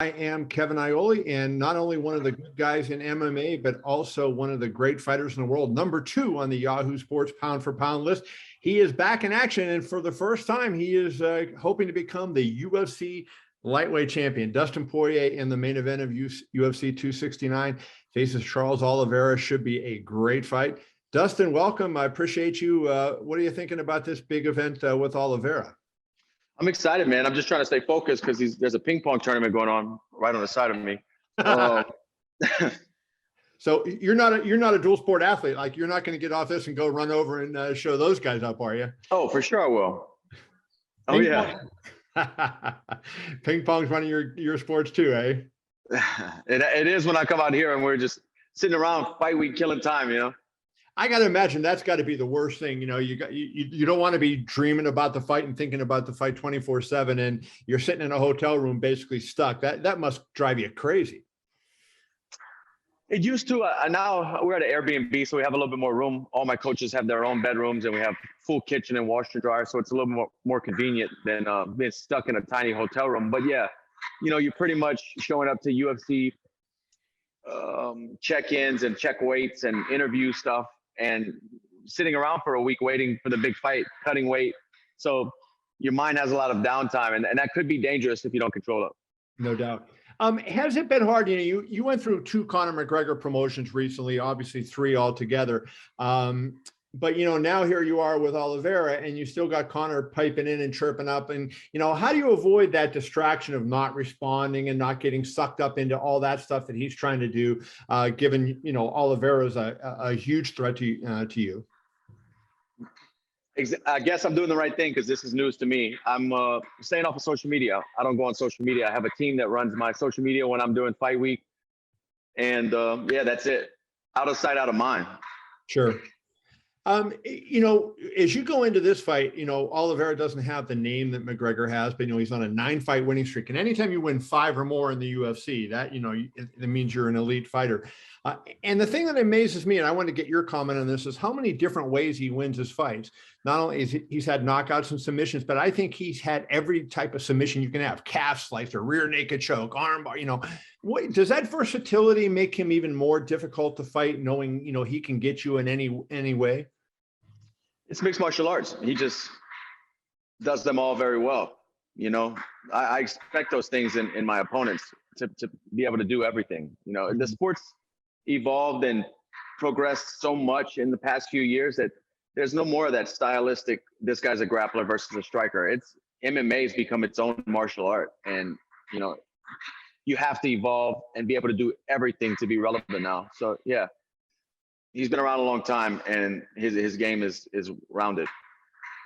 I am Kevin Iole, and not only one of the good guys in MMA, but also one of the great fighters in the world, #2 on the Yahoo Sports pound for pound list. He is back in action, and for the first time, he is hoping to become the UFC lightweight champion. Dustin Poirier in the main event of UFC 269 faces Charles Oliveira. Should be a great fight. Dustin, welcome. I appreciate you. What are you thinking about this big event with Oliveira? I'm excited, man. I'm just trying to stay focused because there's a ping pong tournament going on right on the side of me. So you're not a dual sport athlete. Like, you're not going to get off this and go run over and show those guys up, are you? Oh, for sure I will. Oh, yeah. Ping pong's one of your sports too, eh? It is when I come out here and we're just sitting around fight week killing time, you know? I got to imagine that's got to be the worst thing. You know, you don't want to be dreaming about the fight and thinking about the fight 24/7, and you're sitting in a hotel room basically stuck. That must drive you crazy. It used to. Now we're at an Airbnb, so we have a little bit more room. All my coaches have their own bedrooms, and we have full kitchen and washer and dryer, so it's a little more convenient than being stuck in a tiny hotel room. But yeah, you know, you're pretty much showing up to UFC check-ins and check weights and interview stuff, and sitting around for a week waiting for the big fight, cutting weight. So your mind has a lot of downtime, and that could be dangerous if you don't control it. No doubt. Has it been hard? You know, you went through 2 Conor McGregor promotions recently, obviously 3 altogether. But, you know, now here you are with Oliveira, and you still got Conor piping in and chirping up. And, you know, how do you avoid that distraction of not responding and not getting sucked up into all that stuff that he's trying to do, given, you know, Oliveira's a huge threat to you? I guess I'm doing the right thing because this is news to me. I'm staying off of social media. I don't go on social media. I have a team that runs my social media when I'm doing fight week. And yeah, that's it. Out of sight, out of mind. Sure. You know, as you go into this fight, you know, Oliveira doesn't have the name that McGregor has, but, you know, he's on a 9-fight winning streak. And anytime you win 5 or more in the UFC, that, you know, it means you're an elite fighter. And the thing that amazes me, and I want to get your comment on this, is how many different ways he wins his fights. Not only is he's had knockouts and submissions, but I think he's had every type of submission you can have: calf slicer, rear naked choke, arm bar. You know, does that versatility make him even more difficult to fight, knowing, you know, he can get you in any way? It's mixed martial arts. He just does them all very well. You know, I expect those things in my opponents to be able to do everything. You know, the sport's evolved and progressed so much in the past few years that there's no more of that stylistic, this guy's a grappler versus a striker. MMA has become its own martial art. And, you know, you have to evolve and be able to do everything to be relevant now. So, yeah. He's been around a long time, and his game is rounded.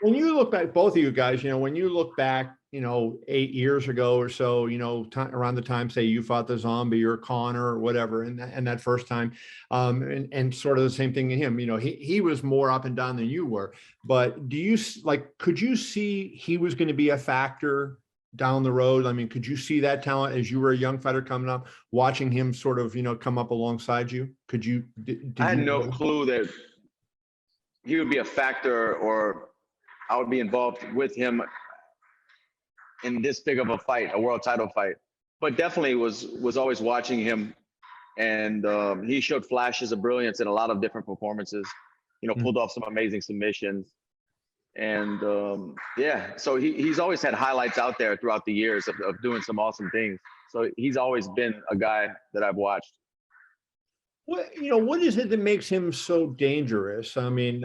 When you look back, both of you guys, you know, when you look back, you know, 8 years ago or so, you know, around the time, say, you fought the Zombie or Conor or whatever, and that first time, and sort of the same thing in him, you know, he was more up and down than you were. But could you see he was going to be a factor down the road? I mean, could you see that talent as you were a young fighter coming up, watching him sort of, you know, come up alongside you? Could you? I had no clue that he would be a factor, or I would be involved with him in this big of a fight, a world title fight. But definitely was always watching him, and he showed flashes of brilliance in a lot of different performances. You know, pulled off some amazing submissions. And yeah, so he's always had highlights out there throughout the years of doing some awesome things. So he's always been a guy that I've watched. What is it that makes him so dangerous? I mean,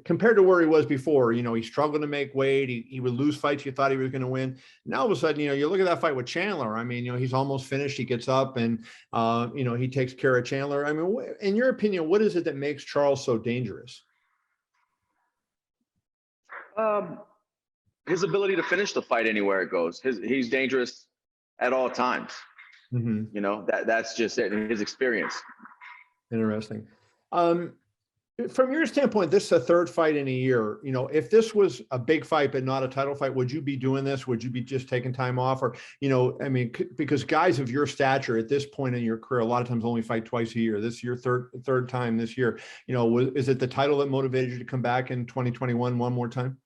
compared to where he was before, you know, he struggled to make weight. He would lose fights you thought he was going to win. Now, all of a sudden, you know, you look at that fight with Chandler. I mean, you know, he's almost finished. He gets up and, you know, he takes care of Chandler. I mean, in your opinion, what is it that makes Charles so dangerous? His ability to finish the fight anywhere it goes. He's dangerous at all times. You know, that's just it. His experience. Interesting. From your standpoint, this is a 3rd fight in a year. You know, if this was a big fight but not a title fight, would you be doing this? Would you be just taking time off? Or, you know, I mean, because guys of your stature at this point in your career, a lot of times only fight twice a year. This is your third time this year. You know, is it the title that motivated you to come back in 2021 one more time?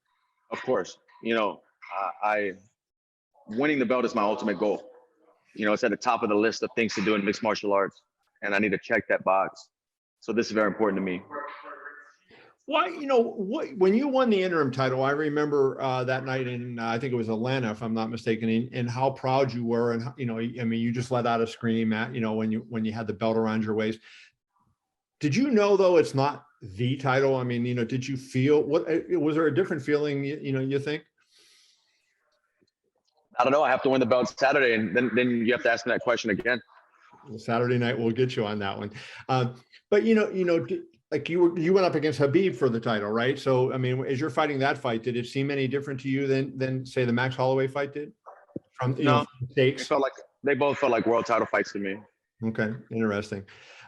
Of course. You know, winning the belt is my ultimate goal. You know, it's at the top of the list of things to do in mixed martial arts, and I need to check that box. So this is very important to me. Why, when you won the interim title, I remember that night in, I think it was Atlanta, if I'm not mistaken, and how proud you were. And, I mean, you just let out a scream at, when you had the belt around your waist. Did you know, though, it's not the title? I mean, did you feel, was there a different feeling, you think? I don't know. I have to win the belt Saturday, and then you have to ask me that question again. Well, Saturday night, we'll get you on that one. But, like you went up against Khabib for the title, right? So, I mean, as you're fighting that fight, did it seem any different to you than say the Max Holloway fight did? From No, stakes? They both felt like world title fights to me. Okay, interesting.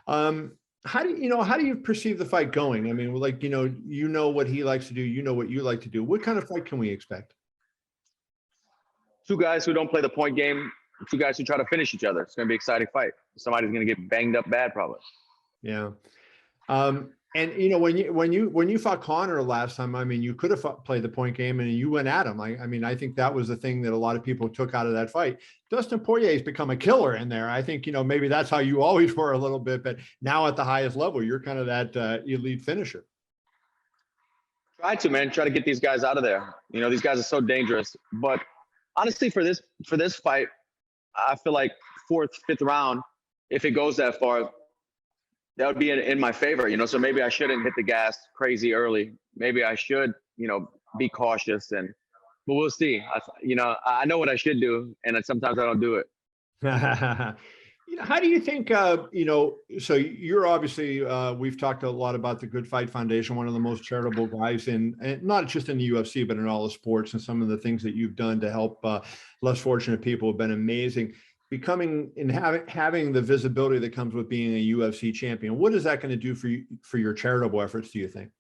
How do you perceive the fight going? I mean, like, what he likes to do, what you like to do. What kind of fight can we expect? Two guys who don't play the point game, two guys who try to finish each other. It's going to be an exciting fight. Somebody's going to get banged up bad, probably. Yeah. And when you fought Conor last time, I mean, you could have played the point game and you went at him. I mean, I think that was the thing that a lot of people took out of that fight. Dustin Poirier has become a killer in there. I think, maybe that's how you always were a little bit, but now at the highest level, you're kind of that elite finisher. Try to get these guys out of there. These guys are so dangerous. But honestly, for this fight, I feel like fourth, fifth round, if it goes that far, that would be in my favor, so maybe I shouldn't hit the gas crazy early. Maybe I should, be cautious, but we'll see. I know what I should do, and sometimes I don't do it. How do you think, so you're obviously, we've talked a lot about the Good Fight Foundation, one of the most charitable guys and not just in the UFC, but in all the sports, and some of the things that you've done to help less fortunate people have been amazing. Becoming and having the visibility that comes with being a UFC champion, what is that going to do for your charitable efforts, do you think?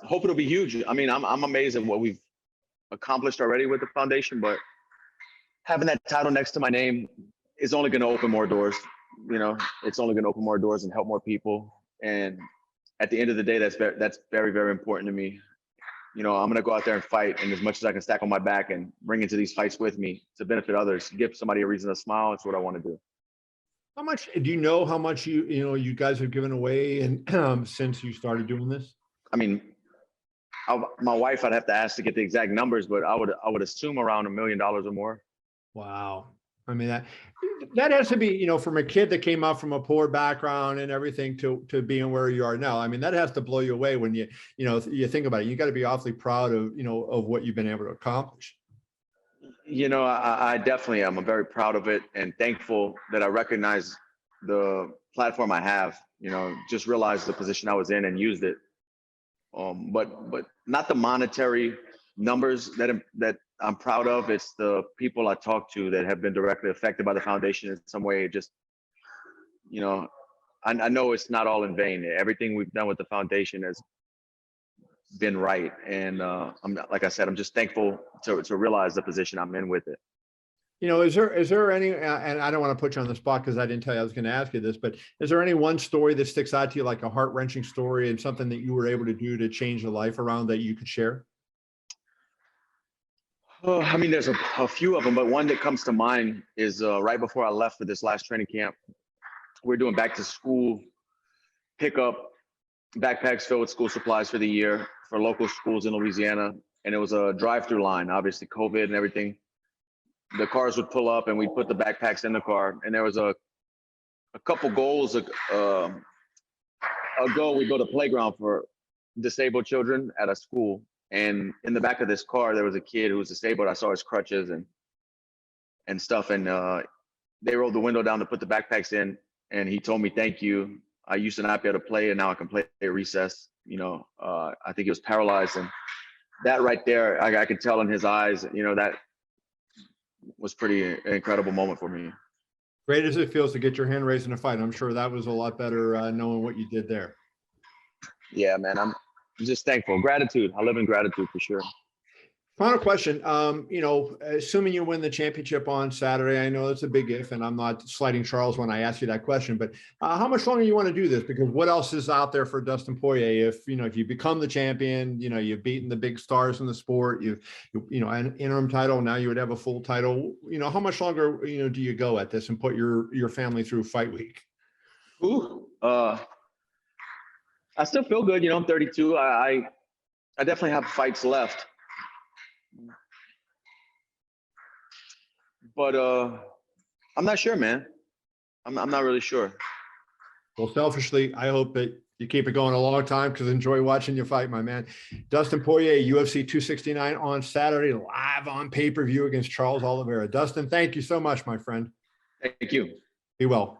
I hope it'll be huge. I mean, I'm amazed at what we've accomplished already with the foundation, but having that title next to my name is only going to open more doors. It's only going to open more doors and help more people. And at the end of the day, that's very, very important to me. I'm going to go out there and fight, and as much as I can stack on my back and bring into these fights with me to benefit others, give somebody a reason to smile. It's what I want to do. How much do you know how much you guys have given away and since you started doing this? I mean, my wife, I'd have to ask to get the exact numbers, but I would assume around $1 million or more. Wow. I mean, that has to be, from a kid that came up from a poor background and everything to being where you are now. I mean, that has to blow you away when you think about it. You got to be awfully proud of, of what you've been able to accomplish. I definitely am. I'm very proud of it and thankful that I recognize the platform I have, just realized the position I was in and used it. But not the monetary numbers that I'm proud of. It's the people I talk to that have been directly affected by the foundation in some way. Just, I know it's not all in vain. Everything we've done with the foundation has been right. And like I said, I'm just thankful to realize the position I'm in with it. Is there any, and I don't want to put you on the spot because I didn't tell you I was going to ask you this, but is there any one story that sticks out to you, like a heart-wrenching story and something that you were able to do to change a life around that you could share? Oh, I mean, there's a few of them, but one that comes to mind is right before I left for this last training camp, we're doing back to school pickup, backpacks filled with school supplies for the year for local schools in Louisiana. And it was a drive-through line, obviously COVID and everything. The cars would pull up and we'd put the backpacks in the car. And there was a couple goals ago, we built a playground for disabled children at a school. And in the back of this car, there was a kid who was disabled. I saw his crutches and stuff. And they rolled the window down to put the backpacks in. And he told me, "Thank you. I used to not be able to play, and now I can play at recess." I think he was paralyzed. And that right there, I could tell in his eyes, that was pretty incredible moment for me. Great as it feels to get your hand raised in a fight, I'm sure that was a lot better knowing what you did there. Yeah, man. I'm just thankful. Gratitude. I live in gratitude for sure. Final question. You know, assuming you win the championship on Saturday, I know it's a big if, and I'm not slighting Charles when I ask you that question, but how much longer you want to do this? Because what else is out there for Dustin Poirier? If, you know, if you become the champion, you know, you've beaten the big stars in the sport, you know, an interim title, now you would have a full title. You know, how much longer, you know, do you go at this and put your family through fight week? Ooh, I still feel good. You know, I'm 32. I definitely have fights left. But I'm not sure, man. I'm not really sure. Well, selfishly, I hope that you keep it going a long time because I enjoy watching you fight, my man. Dustin Poirier, UFC 269 on Saturday, live on pay-per-view against Charles Oliveira. Dustin, thank you so much, my friend. Thank you. Be well.